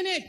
minute.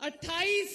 28